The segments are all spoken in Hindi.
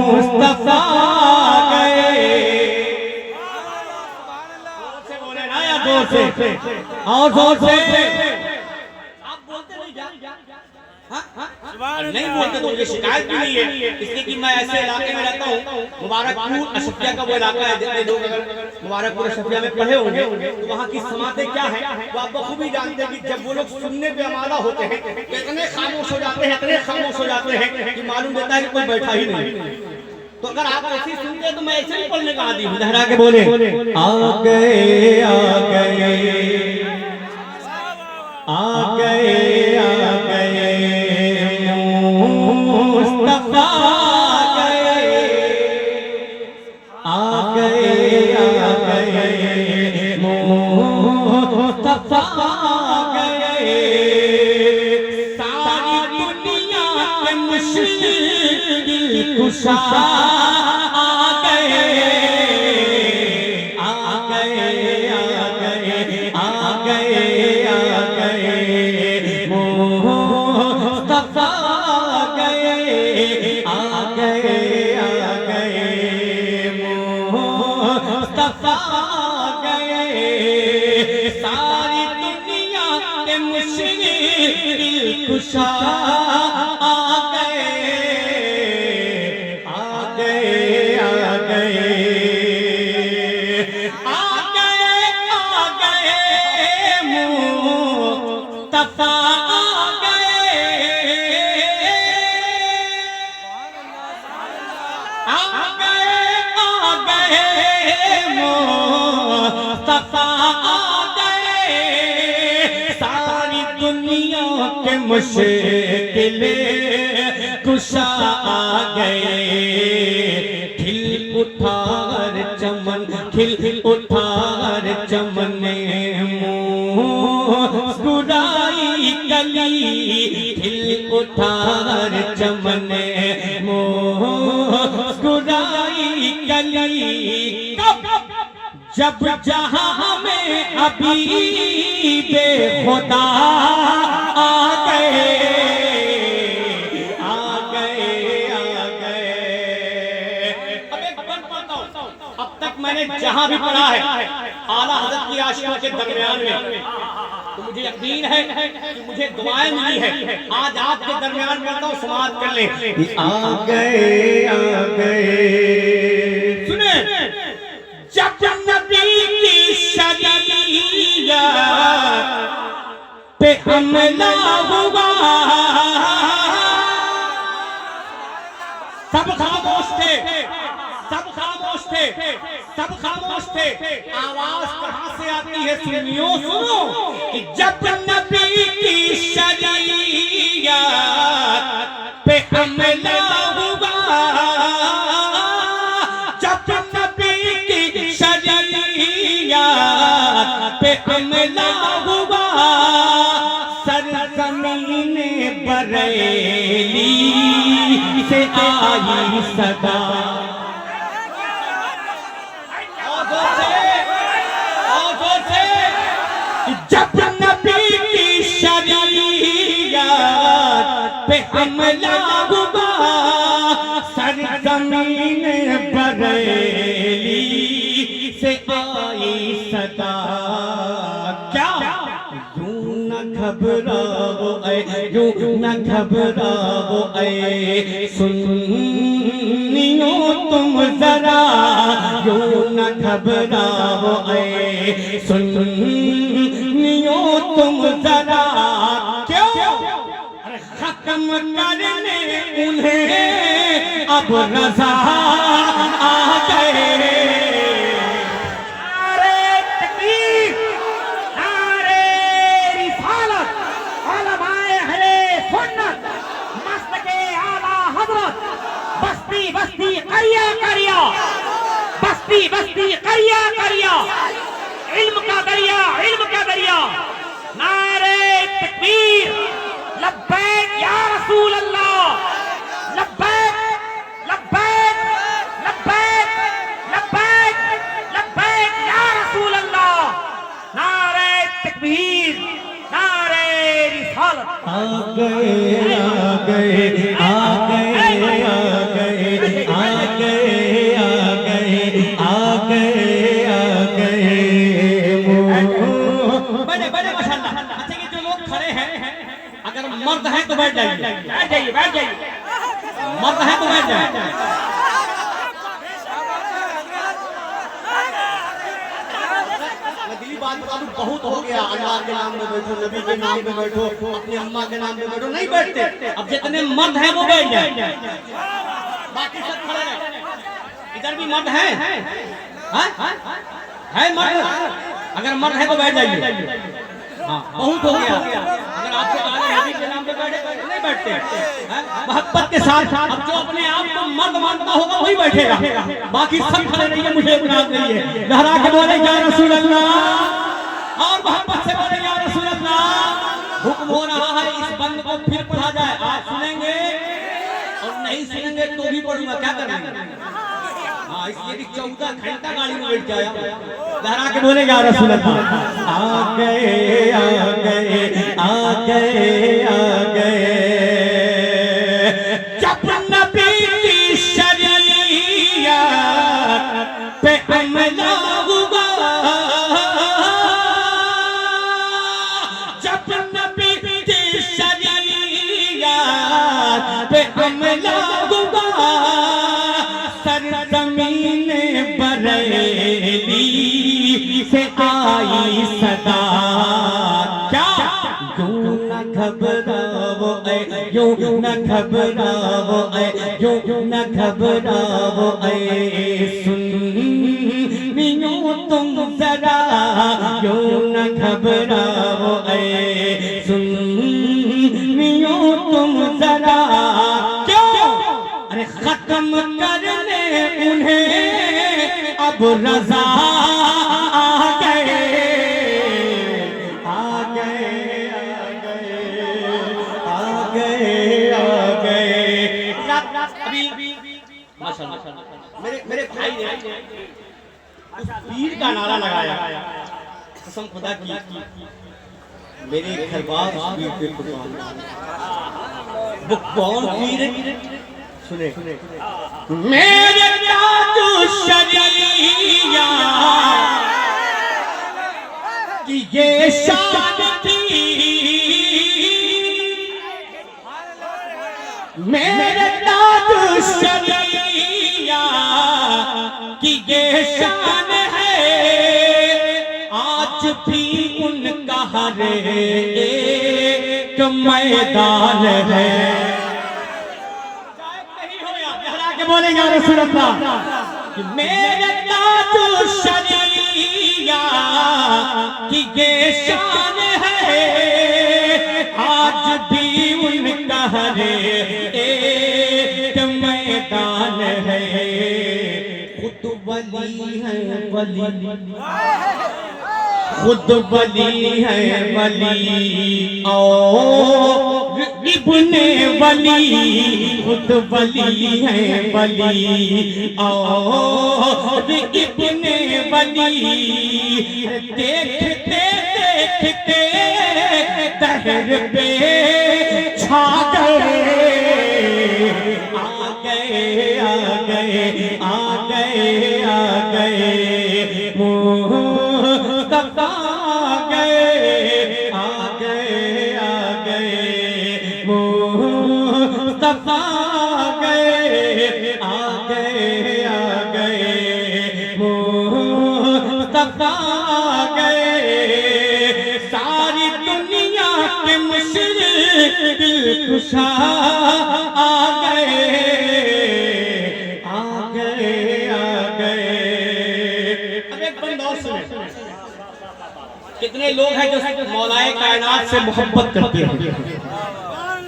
मुस्तफा गए। से बोले ना या जोर से और जोर से। आप बोलते नहीं जा नहीं बोलते तो मुझे शिकायत भी नहीं है, इसलिए कि मैं ऐसे इलाके में रहता हूँ। मुबारकपुर अशफिया का वो इलाका है, जितने लोग अगर मुबारकपुर अशफिया में पढ़े होंगे तो वहाँ की समातें क्या है वो आप बखूबी जानते हैं कि जब वो लोग सुनने पे आमादा होते हैं तो इतने खामोश हो जाते हैं, इतने खामोश हो जाते हैं कि मालूम देता है कि कोई बैठा ही नहीं। तो अगर आप ऐसे सुनते हैं तो मैं ऐसे ही पढ़ने का आदी हूँ। लहरा के बोले आ गए आ गए आ गए आ गए मुस्तफा गए आ गए मुस्तफा गए। सारी दुनिया के मुश्किल कुशा आ गए आ गए आ गए आ गए आ गए मुस्तफा गए आ गए मुस्तफा गए। सारी दुनिया के मुश्किल कुशा आ गए आ गए आ गए आ गए मुस्तफा आ गए आ गए मुस्तफा आ गए। सारी दुनिया के मुश्किल कुशा आ गए। खिल उठार चमन खिल उठार चमन मुस्कुराई कली खिल उठार चमन मुस्कुराई कली। जब जहां में अभी बेखुदा आ गए आ गए आ गए। अब एक बंद पढ़ता हूं। अब तक मैंने जहां भी पढ़ा है आला हज़रत की आशिकों के दरमियान में, तो मुझे यकीन है कि मुझे दुआएं मिली है। आज आपके दरमियान पढ़ता हूं, समाअत कर ले। आ गए आ गए। सुने जब नबी की शरीयत पे हमला हुआ सब खामोश थे, सब खामोश थे, सब खामोश थे। आवाज कहां से आती है सुनियो सुनो कि जब नबी की शरीयत पे हमला हुआ पे हमला हुआ सरज़मीन बरेली से आई सदा। जब नबी की शरीयत पे हमला हुआ सरज़मीन बरेली से आई सदा। क्या यूं न घबराओ ऐ यूं न घबराओ ऐ सुन्नियो तुम जरा यूं न घबराओ ऐ सुन्नियो तुम जरा। क्यों खत्म करने उन्हें अब रज़ा आ गए। बस्ती करिया करिया बस्ती बस्ती करिया करिया इल्म का दरिया नारे तकबीर लब्बैक या रसूल अल्लाह लब्बैक लब्बैक लब्बैक लब्बैक लब्बैक या रसूल अल्लाह नारे तकबीर नारे रिसालत। आ गए आ गए आ तो बैठ जाइए, बैठ जाइए, बैठ जाइए। मर्द है तो बैठ जाए। दिली बात बता दूं, बहुत हो गया। अल्लाह के नाम में बैठो, नबी के नाम में बैठो, अपनी अम्मा के नाम में बैठो, नहीं बैठते। अब जितने मर्द हैं वो बैठ जाए, बाकी सब खड़े रहे। इधर भी मर्द है, है मर्द, अगर मर्द है तो बैठ जाइए। हाँ, बहुत हो गया। अगर आपसे कहा नबी के नाम पे बैठे, नहीं बैठते, मोहब्बत के साथ। अब जो अपने आप को मर्द मानता होगा वही बैठेगा, बाकी सब खड़े रहिए, मुझे गुनाह नहीं है। लहरा के बोले या रसूल अल्लाह, और मोहब्बत से बोले या रसूल अल्लाह। हुक्म हो रहा है इस बंद को फिर पढ़ा जाए। आप सुनेंगे और नहीं सुनेंगे तो भी पढ़ूंगा, क्या करेंगे? हाँ, इसलिए कि 14 घंटा गाड़ी में बैठ जाया। लहरा के बोले या रसूल अल्लाह। आ गए आ गए आ गए आ गए, जब नबी की शरीयत पे हमला हुआ, जब नबी की शरीयत पे हमला हुआ, सरजमीन बरेली से आई सदा। क्या यूं न घबराओ ऐ, यूं न घबराओ ऐ, यूं न घबराओ ऐ सुन्नियों तुम जरा, यूं न घबराओ ऐ सुन्नियों तुम जरा। क्यों? अरे खत्म करने उन्हें अब रजा आ गए, आ गए आ गए आ गए आ गए। अभी माशाअल्लाह मेरे भाई ने उस पीर का नारा लगाया, कसम खुदा की, मेरे खरबाज पीर के कुर्बान। वो कौन पीर? सुने, मेरे ताजु शरीया की ये शान थी, मेरे ताजु शरीया की ये शान है, आज भी उनका हर एक मैदान है। बोले या रसूल अल्लाह, मेरे ताजु शरीया की ये शान है, आज भी उनका हर एक मैदान है। खुद वली है वली, खुद वली है वली और इब्ने वली, खुद वली है वली और इब्ने वली। देखते देखते दहर पे छा गए, आ गए आ गए आ गए आ गए, मुस्तफा गए, आ गए आ गए, मुस्तफा गए, आ गए आ गए, मुस्तफा गए। सारी दुनिया के मुश्किल कुशा आ गए, आ गए आ गए। अब एक बंद और सुने, कितने लोग हैं जो मौलाए कायनात से मोहब्बत करते हैं?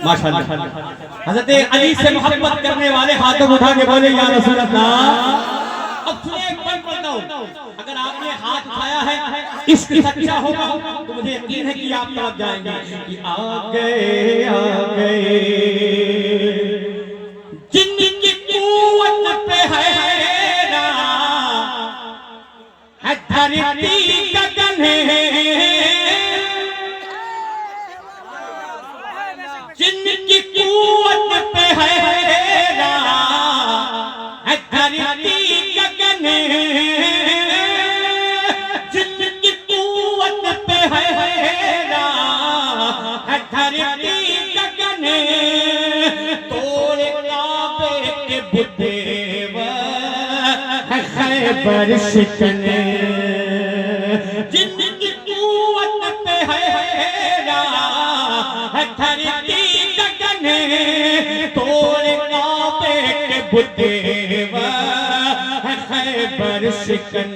माशाअल्लाह, हज़रत अली से मोहब्बत करने वाले हाथों उठा के बोले या रसूल अल्लाह। अब सुनिए, एक बात बोलता हूं, अगर आपने हाथ उठाया है, इश्क सच्चा होगा तो मुझे यकीन है कि आप समझ जाएंगे कि आ गए जिनकी कुव्वत पे है ना धरती गगन है, जिनकी कुव्वत पे है ना धरती गगन है, जिनकी कुव्वत पे है ना धरती गगन के बुते खैबर शिकन जिनकी कुव्वत पे हैरा है धरती गगन तोड़ काबे के बुते खैबर शिकन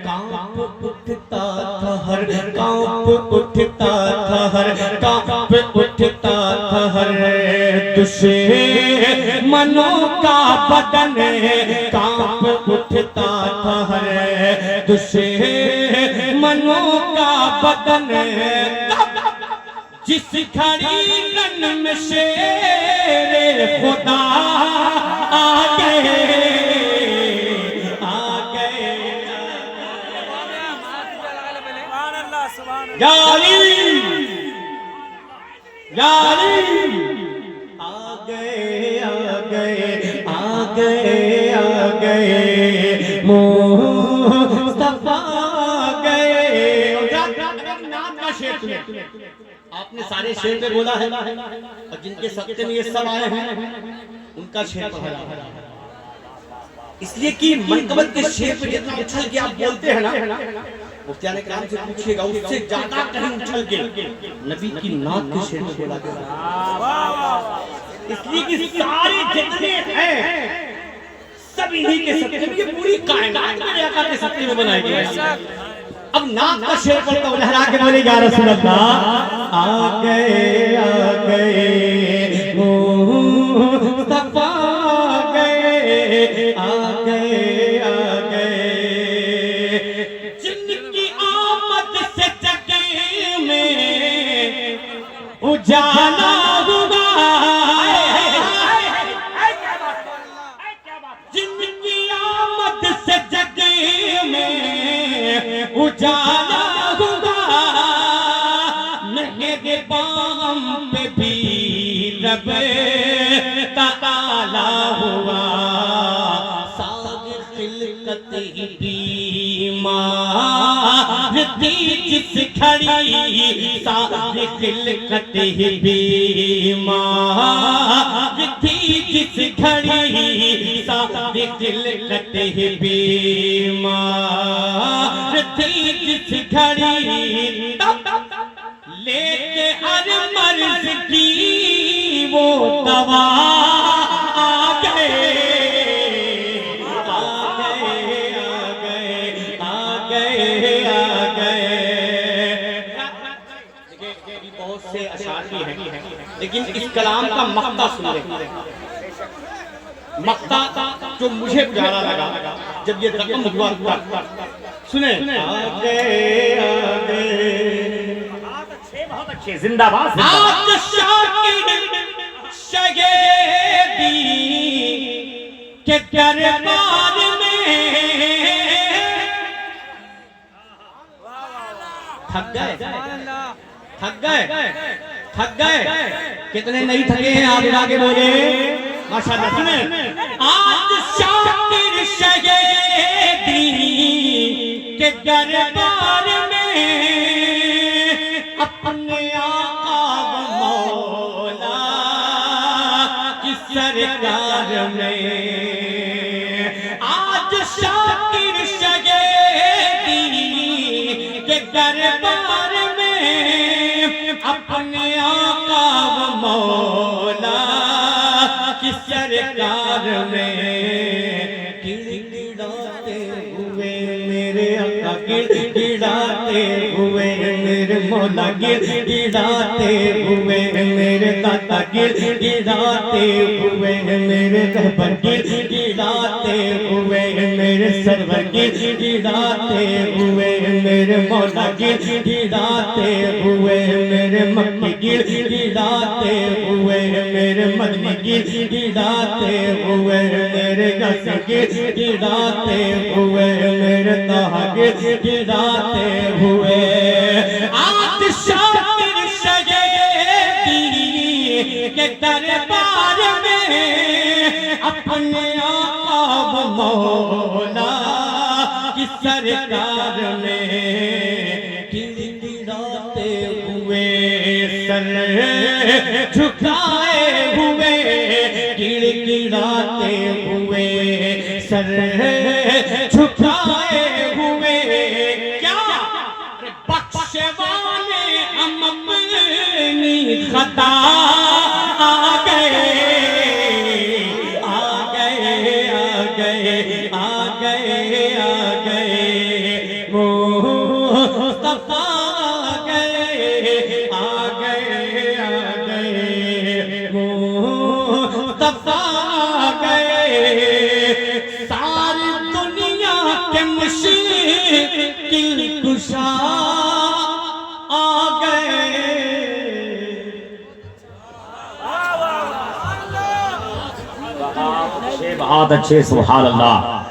कांप उठता था हर कांप उठता था हर कांप उठता था हर दुश्मनों का बदन कांप उठता था हर दुश्मनों का बदन जिस घड़ी रन में शेर खुदा आ गए यारी यारी आ गए आ गए आ गए आ गए मुस्तफा गए। नाम का शेर आपने सारे शेर पे बोला है और जिनके सत्य में ये सब आए हैं उनका शेर पढ़ा इसलिए कि मनकबत के शेर पे जितना उछल के आप बोलते हैं ना मुफ्तियाने कराम से पूछिएगा उससे ज्यादा कहीं उछल के नबी की नात के शेर में बोला गया। इसलिए कि सारे जितने हैं सब इन्हीं के सत्य में ये पूरी कायनात मेरे आका के सत्य में बनाई गई है। अब नात का शेर पढ़ता हूं लहरा के बोले या रसूल अल्लाह आ गए मुस्तफा गए आ गए आ गए जिनकी आमद से जगह में उजाला हुआ जिनकी आमद से जगह में उजाला हुआ मेरे बाम पे भी रब ताला हुआ साग खिलकत बीमारती जिस खड़ी साग खिलकत बीमारती जिस खड़ी साग खिलकत बीमारती जिस खड़ी लेके हर मर्ज की वो दवा आ गए आ गए आ गए आ गए आ गए। बहुत से अशार भी हैं लेकिन इस कलाम का मक्ता सुन ले मक्ता जो मुझे प्यारा लगा जब ये रकम हुआ सुने आ गए बहुत अच्छे जिंदाबाद आज शाकिर शगेदी के दरबार में थक गए कितने नहीं थके हैं आप आगे बोले माशाअल्लाह सुने आज शाकिर शगेदी के दरबार में अपने आका मौला की सरकार में आज शाकिर शगेदी के दरबार में अपने आका मौला की सरकार में गिड़गिड़ाते हुए मेरे आका गिड़गिड़ाते हुए मेरे मौला गिड़गिड़ाते हुए मेरे दाता गिड़गिड़ाते हुए मेरे रहबर गिड़गिड़ाते हुए मेरे सरवर गिड़गिड़ाते हुए मेरे मौला गिड़गिड़ाते हुए मेरे मक्की गिड़गिड़ाते हुए मेरे मदनी गिड़गिड़ाते हुए मेरे गस गिड़गिड़ाते हुए मेरे ताहा गिड़गिड़ाते हुए आज शाकिर शगेदी के दरबार में अपने आका मौला की सरकार में गिड़गिड़ाते हुए सर झुकाए हुए गिड़ गिड़गिड़ाते हुए सर झुकाए हुए क्या बख्शे वाले हम अपनी खता आ गए आ गए आ गए आ गए आ गए मुस्तफा आ गए आ गए आ गए मुस्तफा आ गए सारी दुनिया के मुश्किल कुशा आ गए। बहुत अच्छे सुभान अल्लाह।